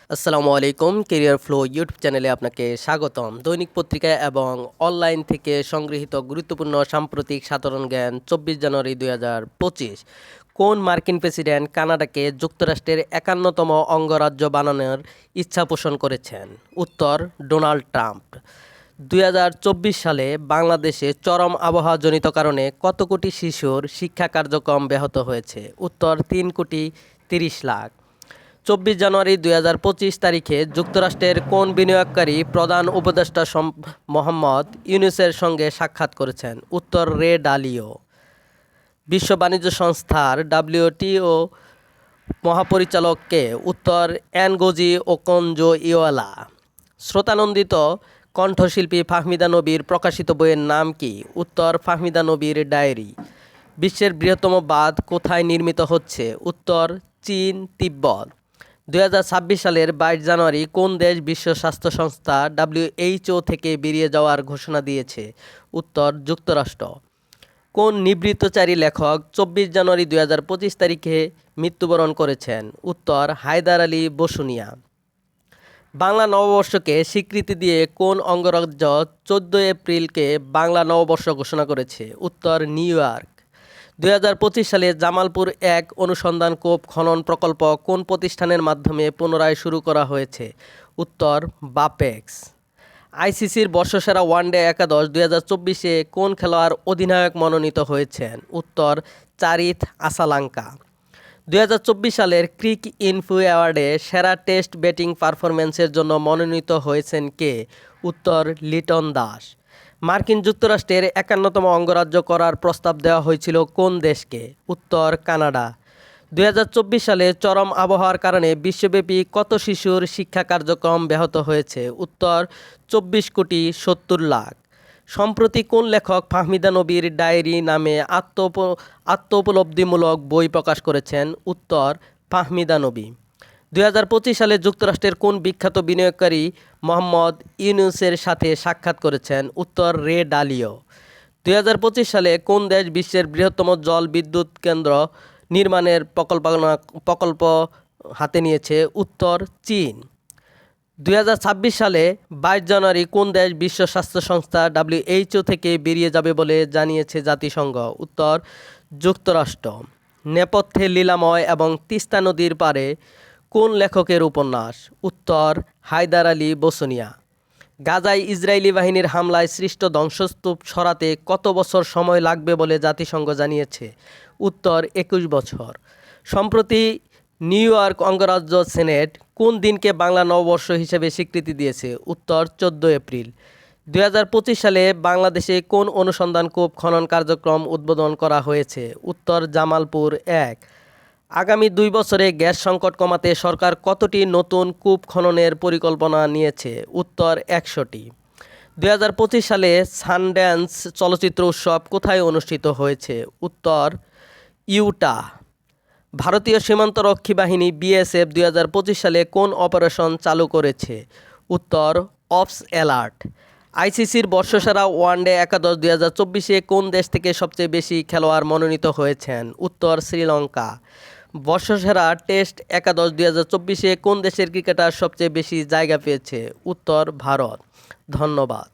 আসসালামু আলাইকুম, career flow YouTube চ্যানেলে আপনাকে স্বাগতম। দৈনিক পত্রিকা এবং অনলাইন থেকে সংগৃহীত গুরুত্বপূর্ণ সাম্প্রতিক সাধারণ জ্ঞান 24 জানুয়ারি 2025। কোন মার্কিন প্রেসিডেন্ট কানাডাকে যুক্তরাষ্ট্রের 51তম অঙ্গরাজ্য বানানোর ইচ্ছা পোষণ করেছেন? উত্তর, ডোনাল্ড ট্রাম্প। 2024 সালে বাংলাদেশে চরম আবহাওয়াজনিত কারণে কত কোটি শিশুর শিক্ষা কার্যক্রম ব্যাহত হয়েছে? উত্তর, 3,30,00,000। 24 জানুয়ারি 2025 তারিখে যুক্তরাষ্ট্রের কোন বিনিয়োগকারী প্রধান উপদেষ্টা মোহাম্মদ ইউনূসের সঙ্গে সাক্ষাৎ করেছেন? উত্তর, রে ডালিও। বিশ্ব বাণিজ্য সংস্থার WTO মহাপরিচালক কে? উত্তর, এনগোজি ওকনজো-ইওয়ালা। শ্রোতানন্দিত কণ্ঠশিল্পী ফাহমিদা নবীর প্রকাশিত বইয়ের নাম কি? উত্তর, ফাহমিদা নবীর ডায়েরি। বিশ্বের বৃহত্তম বাঁধ কোথায় নির্মিত হচ্ছে? উত্তর, চীন, তিব্বত। 2026 সালের 22 জানুয়ারি কোন দেশ বিশ্ব স্বাস্থ্য সংস্থা WHO থেকে বেরিয়ে যাওয়ার ঘোষণা দিয়েছে? উত্তর, যুক্তরাষ্ট্র। কোন নিবৃত্তচারী লেখক 24 জানুয়ারি 2025 তারিখে মৃত্যুবরণ করেছেন? উত্তর, হায়দার আলী বসুনিয়া। বাংলা নববর্ষকে স্বীকৃতি দিয়ে কোন অঙ্গরাজ্য 14 এপ্রিলকে বাংলা নববর্ষ ঘোষণা করেছে? উত্তর, নিউ ইয়র্ক। 2025 সালে জামালপুর 1 অনুসন্ধান কূপ খনন প্রকল্প কোন প্রতিষ্ঠানের মাধ্যমে পুনরায় শুরু করা হয়েছে? উত্তর, বাপেক্স। আইসিসির বর্ষসেরা ওয়ানডে একাদশ 2024-এ কোন খেলোয়াড় অধিনায়ক মনোনীত হয়েছেন? উত্তর, চারিথ আসালাঙ্কা। 2024 সালের ক্রিক ইনফো অ্যাওয়ার্ডে সেরা টেস্ট ব্যাটিং পারফরম্যান্সের জন্য মনোনীত হয়েছেন কে? উত্তর, লিটন দাস। মার্কিন যুক্তরাষ্ট্রের 51তম অঙ্গরাজ্য করার প্রস্তাব দেওয়া হয়েছিল কোন দেশকে? উত্তর, কানাডা। 2024 সালে চরম আবহাওয়ার কারণে বিশ্বব্যাপী কত শিশুর শিক্ষা কার্যক্রম ব্যাহত হয়েছে? উত্তর, 24,70,00,000। সম্প্রতি কোন লেখক ফাহমিদা নবীর ডায়েরি নামে আত্মোপলব্ধিমূলক বই প্রকাশ করেছেন? উত্তর, ফাহমিদা নবী। 2025 সালে যুক্তরাষ্ট্রের কোন বিখ্যাত বিনিয়োগকারী মোহাম্মদ ইউনূসের সাথে সাক্ষাৎ করেছেন? উত্তর, রে ডালিও। 2025 সালে কোন দেশ বিশ্বের বৃহত্তম জল বিদ্যুৎ কেন্দ্র নির্মাণের প্রকল্প হাতে নিয়েছে? উত্তর, চীন। 2026 সালে 22 জানুয়ারি কোন দেশ বিশ্ব স্বাস্থ্য সংস্থা WHO থেকে বেরিয়ে যাবে বলে জানিয়েছে জাতিসংঘ? উত্তর, যুক্তরাষ্ট্র। নেপথ্যে লীলাময় এবং তিস্তা নদীর পারে কোন লেখকের উপন্যাস? উত্তর, হায়দার আলী বসুনিয়া। গাজায় ইসরায়েলি বাহিনীর হামলায় সৃষ্ট ধ্বংসস্তূপ সরাতে কত বছর সময় লাগবে বলে জাতিসংঘ জানিয়েছে? উত্তর, 21 বছর। সম্প্রতি নিউ ইয়র্ক অঙ্গরাজ্য সেনেট কোন দিনকে বাংলা নববর্ষ হিসেবে স্বীকৃতি দিয়েছে? উত্তর, 14 এপ্রিল। 2025 সালে বাংলাদেশে কোন অনুসন্ধান কূপ খনন কার্যক্রম উদ্বোধন করা হয়েছে? উত্তর, জামালপুর 1। আগামী 2 বছরে গ্যাস সংকট কমাতে সরকার কতটি নতুন কূপ খননের পরিকল্পনা নিয়েছে? উত্তর, 100টি। 2025 সালে সানড্যান্স চলচ্চিত্র উৎসব কোথায় অনুষ্ঠিত হয়েছে? উত্তর, ইউটা। ভারতীয় সীমান্তরক্ষী বাহিনী BSF 2025 সালে কোন অপারেশন চালু করেছে? উত্তর, অপস অ্যালার্ট। আইসিসির বর্ষসেরা ওয়ানডে একাদশ 2024-এ কোন দেশ থেকে সবচেয়ে বেশি খেলোয়াড় মনোনীত হয়েছেন? উত্তর, শ্রীলঙ্কা। বর্ষসেরা টেস্ট একাদশ 2024-এ কোন দেশের ক্রিকেটার সবচেয়ে বেশি জায়গা পেয়েছে? উত্তর, ভারত। ধন্যবাদ।